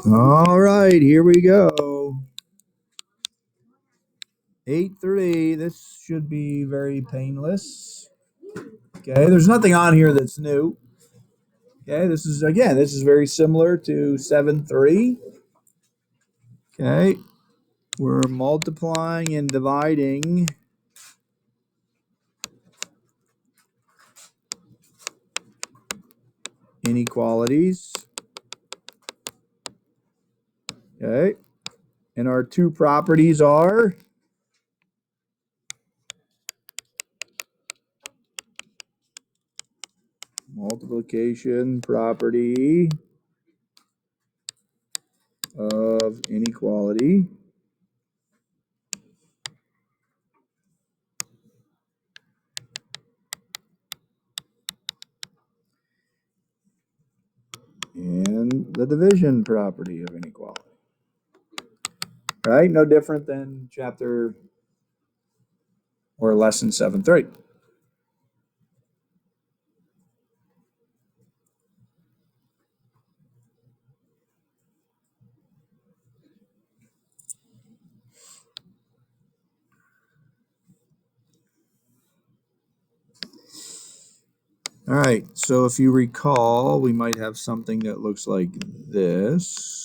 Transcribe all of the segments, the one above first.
All right, here we go. 8-3. This should be very painless. Okay, there's nothing on here that's new. Okay, this is very similar to 7-3. Okay, we're multiplying and dividing inequalities. Okay, and our two properties are multiplication property of inequality and the division property of inequality. Right? No different than chapter or lesson 7-3. All right, so if you recall, we might have something that looks like this.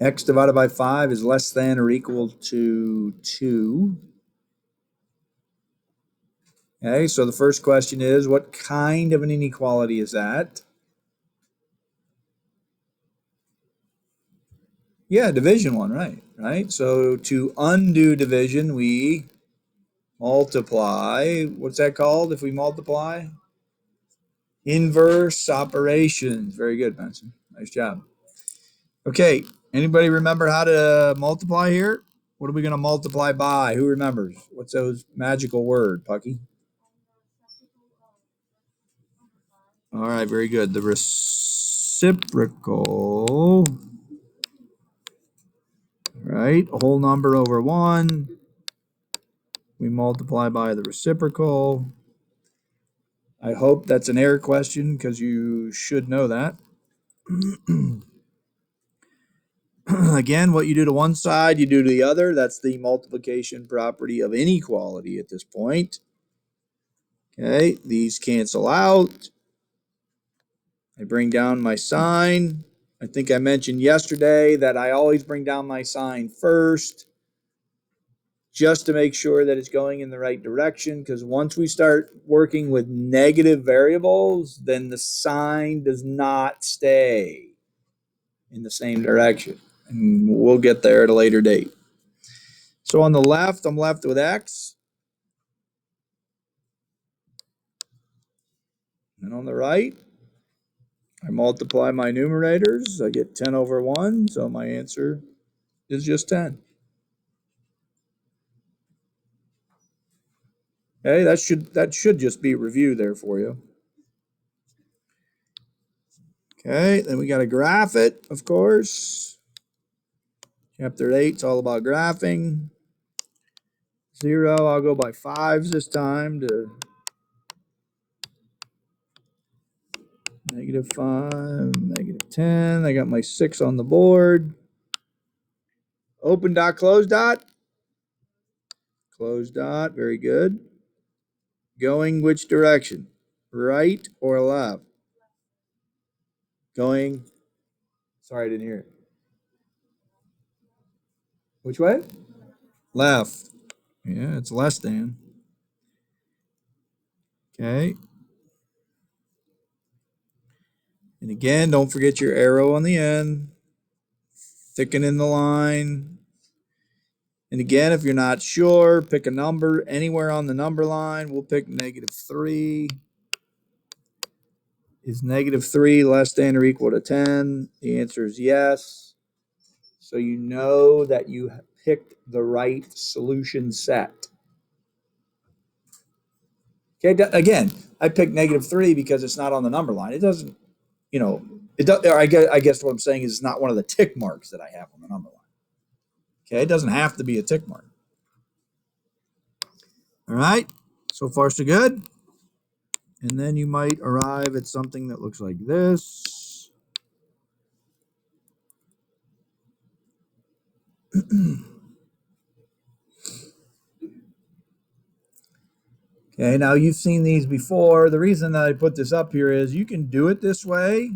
X divided by 5 is less than or equal to 2. Okay, so the first question is, what kind of an inequality is that? Yeah, division one, right? So to undo division, we multiply. What's that called if we multiply? Inverse operations. Very good, Benson. Nice job. Okay, anybody remember how to multiply here? What are we going to multiply by? Who remembers? What's those magical word, Pucky? All right, very good. The reciprocal, right? A whole number over 1. We multiply by the reciprocal. I hope that's an error question because you should know that. Again, what you do to one side, you do to the other. That's the multiplication property of inequality at this point. Okay, these cancel out. I bring down my sign. I think I mentioned yesterday that I always bring down my sign first just to make sure that it's going in the right direction, because once we start working with negative variables, then the sign does not stay in the same direction. And we'll get there at a later date. So on the left, I'm left with X. And on the right, I multiply my numerators. I get 10 over 1, so my answer is just 10. Okay, that should just be review there for you. Okay, then we got to graph it, of course. Chapter 8 is all about graphing. 0, I'll go by 5s this time to -5, -10. I got my 6 on the board. Open dot, close dot. Close dot, very good. Going which direction? Right or left? Going, sorry, I didn't hear it. Which way? Left. Yeah, it's less than. Okay. And again, don't forget your arrow on the end. Thicken in the line. And again, if you're not sure, pick a number anywhere on the number line. We'll pick -3. Is -3 less than or equal to 10? The answer is yes. So you know that you picked the right solution set. Okay, again, I picked -3 because it's not on the number line. It doesn't, it does. I guess what I'm saying is it's not one of the tick marks that I have on the number line. Okay, it doesn't have to be a tick mark. All right, so far so good. and then you might arrive at something that looks like this. Okay, now you've seen these before. The reason that I put this up here is you can do it this way.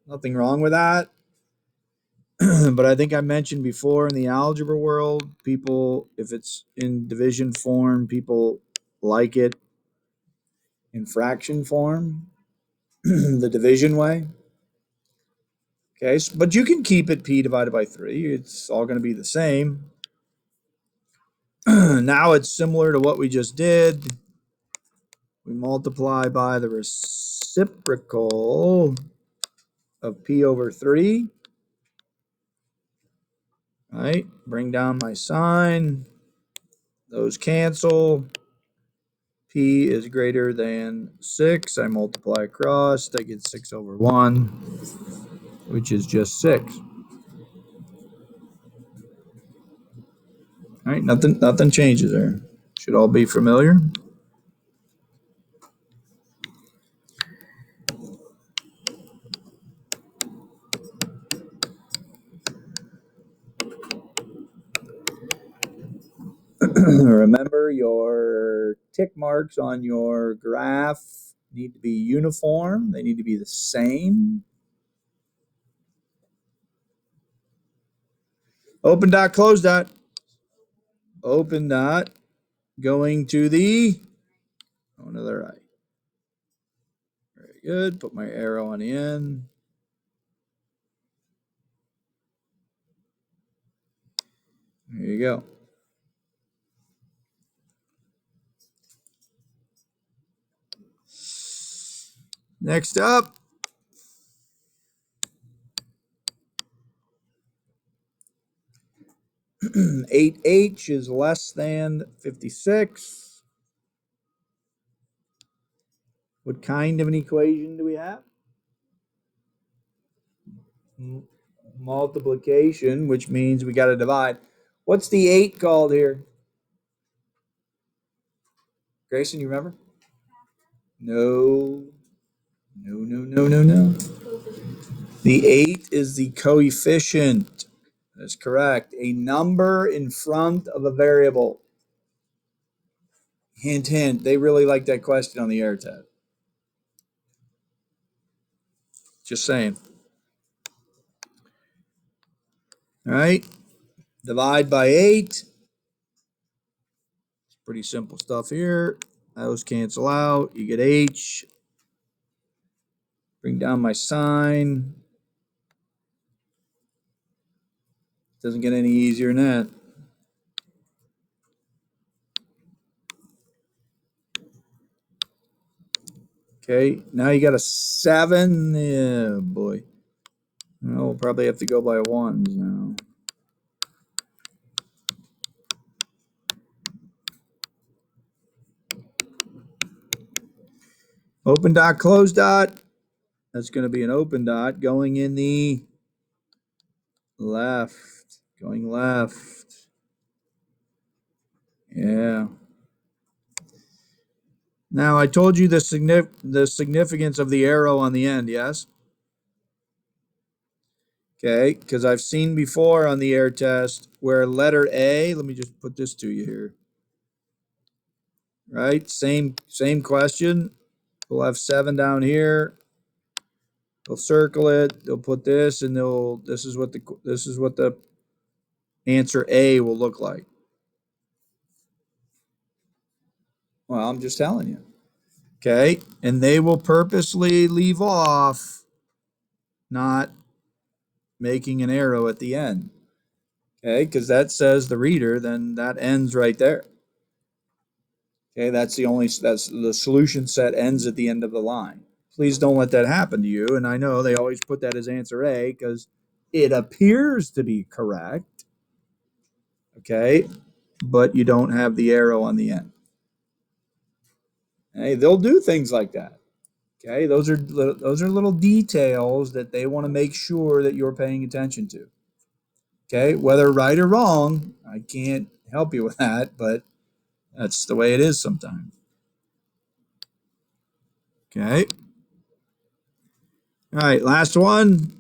Nothing wrong with that. But I think I mentioned before in the algebra world, people, if it's in division form, people like it in fraction form, the division way. Okay, but you can keep it p divided by 3. It's all going to be the same. Now it's similar to what we just did. We multiply by the reciprocal of p over 3. Right? Bring down my sign. Those cancel. P is greater than 6. I multiply across. I get 6 over 1, which is just 6. All right, nothing changes there. Should all be familiar. Remember, your tick marks on your graph need to be uniform. They need to be the same. Open dot, close dot. Open dot, going to the, oh, to the right. Very good. Put my arrow on the end. There you go. Next up, 8h is less than 56. What kind of an equation do we have? Multiplication, which means we got to divide. What's the 8 called here? Grayson, you remember? No. No. The 8 is the coefficient. That's correct. A number in front of a variable. Hint, hint. They really like that question on the air test. Just saying. All right. Divide by 8. It's pretty simple stuff here. Those cancel out. You get h. Bring down my sign. Doesn't get any easier than that. Okay, now you got a 7. Yeah, boy. Well, we'll probably have to go by 1s now. Open dot, close dot. That's going to be an open dot going in the left. Going left. Yeah. Now, I told you the significance of the arrow on the end, yes? Okay, because I've seen before on the air test where letter A, let me just put this to you here. Right, same question. We'll have 7 down here. They'll circle it. They'll put this, and this is what the answer A will look like. Well, I'm just telling you. Okay, and they will purposely leave off not making an arrow at the end. Okay, because that says the reader, then that ends right there. Okay, that's the solution set ends at the end of the line. Please don't let that happen to you. And I know they always put that as answer A because it appears to be correct. Okay, but you don't have the arrow on the end. Hey, they'll do things like that. Okay, those are little details that they want to make sure that you're paying attention to. Okay, whether right or wrong, I can't help you with that, but that's the way it is sometimes. Okay. All right, last one.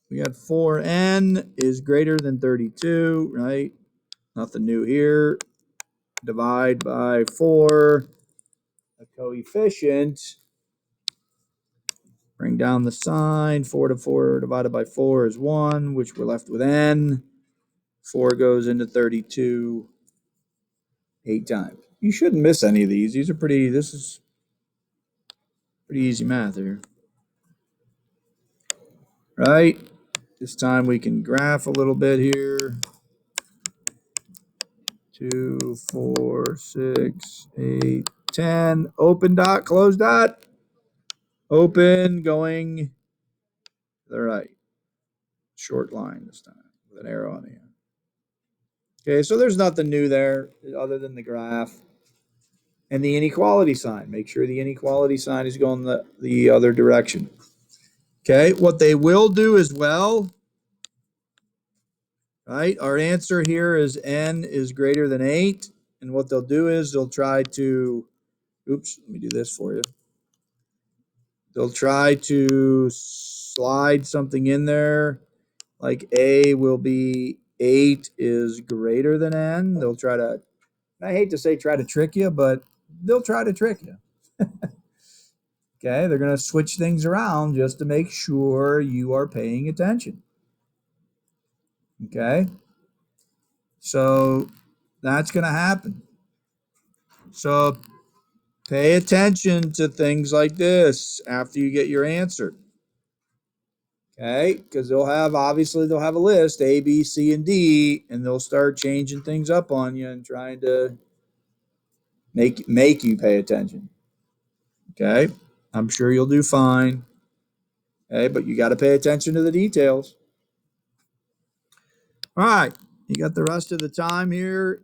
We got 4n is greater than 32, right? Nothing new here. Divide by 4. A coefficient. Bring down the sign. 4 to 4 divided by 4 is 1, which we're left with n. 4 goes into 32 8 times. You shouldn't miss any of these. This is pretty easy math here. Right? This time we can graph a little bit here. 2, 4, 6, 8, 10. Open dot, close dot. Open, going to the right. Short line this time with an arrow on the end. Okay, so there's nothing new there other than the graph and the inequality sign. Make sure the inequality sign is going the other direction. Okay, what they will do as well, right? Our answer here is n is greater than 8. And what they'll do is they'll try to, oops, let me do this for you. They'll try to slide something in there, like a will be 8 is greater than n. They'll try to, I hate to say try to trick you, but they'll try to trick you. Okay, they're going to switch things around just to make sure you are paying attention. Okay, so that's going to happen. So pay attention to things like this after you get your answer. Okay, because obviously they'll have a list A, B, C, and D, and they'll start changing things up on you and trying to make you pay attention. Okay, I'm sure you'll do fine. Okay, but you got to pay attention to the details. All right, you got the rest of the time here.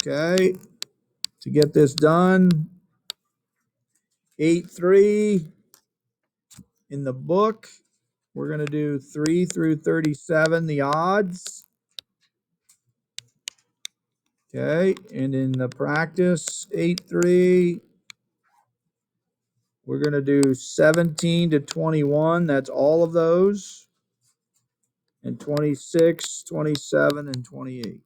Okay, to get this done. 8-3 in the book. We're going to do 3 through 37, the odds. Okay, and in the practice, 8-3, we're going to do 17 to 21. That's all of those. And 26, 27, and 28.